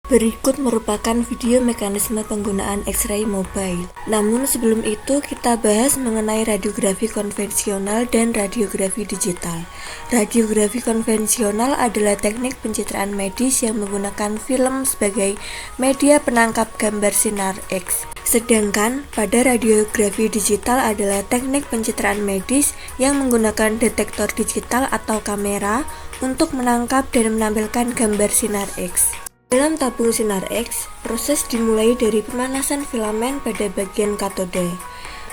Berikut merupakan video mekanisme penggunaan X-ray mobile. Namun sebelum itu kita bahas mengenai radiografi konvensional dan radiografi digital. Radiografi konvensional adalah teknik pencitraan medis yang menggunakan film sebagai media penangkap gambar sinar X. Sedangkan pada radiografi digital adalah teknik pencitraan medis yang menggunakan detektor digital atau kamera untuk menangkap dan menampilkan gambar sinar X. Dalam tabung sinar X, proses dimulai dari pemanasan filamen pada bagian katode.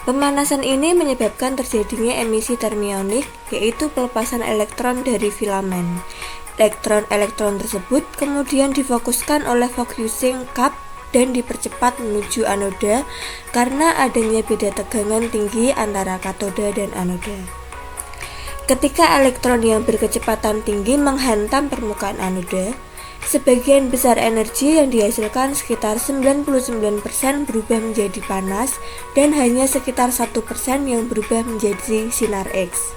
Pemanasan ini menyebabkan terjadinya emisi termionik, yaitu pelepasan elektron dari filamen. Elektron-elektron tersebut kemudian difokuskan oleh focusing cup dan dipercepat menuju anoda karena adanya beda tegangan tinggi antara katode dan anoda. Ketika elektron yang berkecepatan tinggi menghantam permukaan anoda, sebagian besar energi yang dihasilkan sekitar 99% berubah menjadi panas dan hanya sekitar 1% yang berubah menjadi sinar X.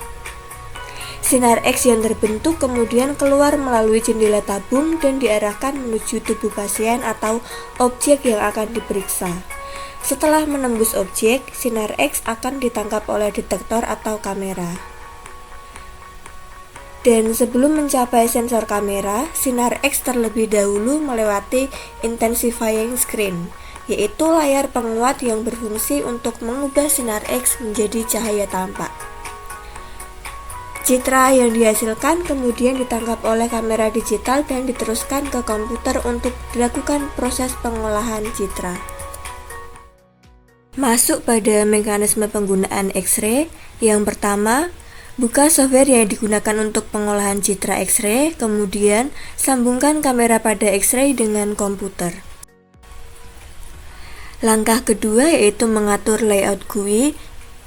Sinar X yang terbentuk kemudian keluar melalui jendela tabung dan diarahkan menuju tubuh pasien atau objek yang akan diperiksa. Setelah menembus objek, sinar X akan ditangkap oleh detektor atau kamera. Dan sebelum mencapai sensor kamera, sinar X terlebih dahulu melewati intensifying screen, yaitu layar penguat yang berfungsi untuk mengubah sinar X menjadi cahaya tampak. Citra yang dihasilkan kemudian ditangkap oleh kamera digital dan diteruskan ke komputer untuk dilakukan proses pengolahan citra. Masuk pada mekanisme penggunaan X-ray. Yang pertama, buka software yang digunakan untuk pengolahan citra X-ray, kemudian sambungkan kamera pada X-ray dengan komputer. Langkah kedua yaitu mengatur layout GUI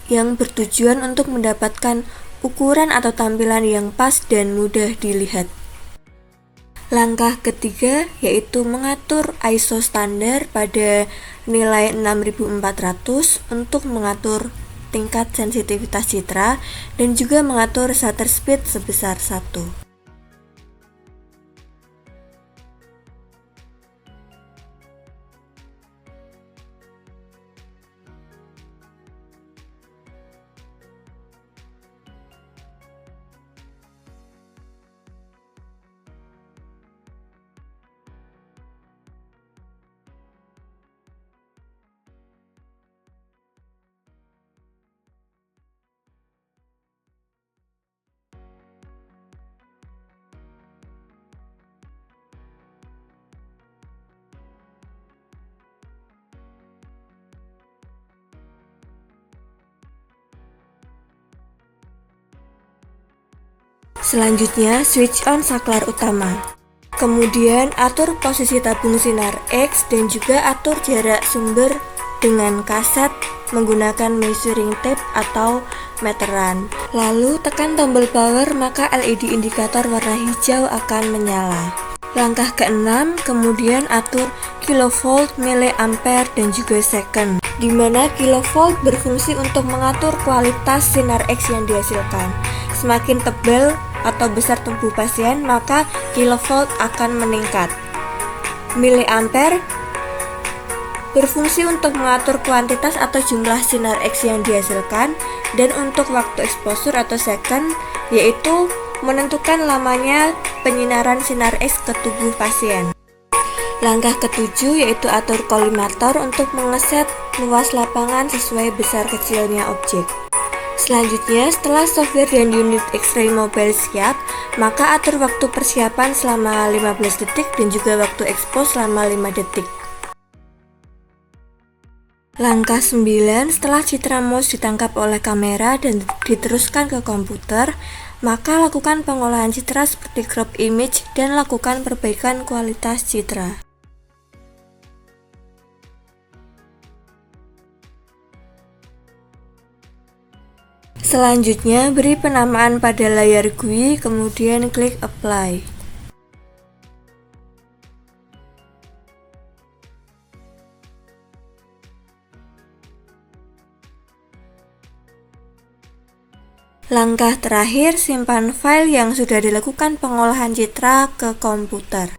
yang bertujuan untuk mendapatkan ukuran atau tampilan yang pas dan mudah dilihat. Langkah ketiga yaitu mengatur ISO standar pada nilai 6400 untuk mengatur tingkat sensitivitas citra dan juga mengatur shutter speed sebesar 1. Selanjutnya, switch on saklar utama. Kemudian, atur posisi tabung sinar X dan juga atur jarak sumber dengan kaset menggunakan measuring tape atau meteran. Lalu, tekan tombol power, maka LED indikator warna hijau akan menyala. Langkah keenam, kemudian atur kilovolt, miliampere, dan juga second, di mana kilovolt berfungsi untuk mengatur kualitas sinar X yang dihasilkan. Semakin tebal atau besar tubuh pasien, maka kilovolt akan meningkat. Miliampere berfungsi untuk mengatur kuantitas atau jumlah sinar X yang dihasilkan, dan untuk waktu exposure atau second, yaitu menentukan lamanya penyinaran sinar X ke tubuh pasien. Langkah ketujuh yaitu atur kolimator untuk mengeset luas lapangan sesuai besar kecilnya objek. Selanjutnya, setelah software dan unit X-ray mobile siap, maka atur waktu persiapan selama 15 detik dan juga waktu expose selama 5 detik. Langkah 9, setelah citra mouse ditangkap oleh kamera dan diteruskan ke komputer, maka lakukan pengolahan citra seperti crop image dan lakukan perbaikan kualitas citra. Selanjutnya, beri penamaan pada layar GUI, kemudian klik apply. Langkah terakhir, simpan file yang sudah dilakukan pengolahan citra ke komputer.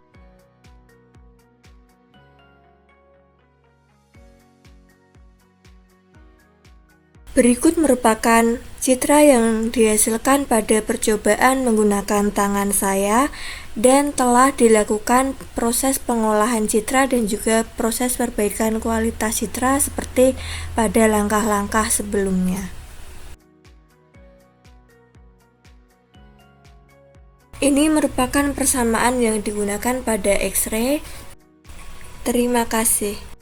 Berikut merupakan citra yang dihasilkan pada percobaan menggunakan tangan saya dan telah dilakukan proses pengolahan citra dan juga proses perbaikan kualitas citra seperti pada langkah-langkah sebelumnya. Ini merupakan persamaan yang digunakan pada X-ray. Terima kasih.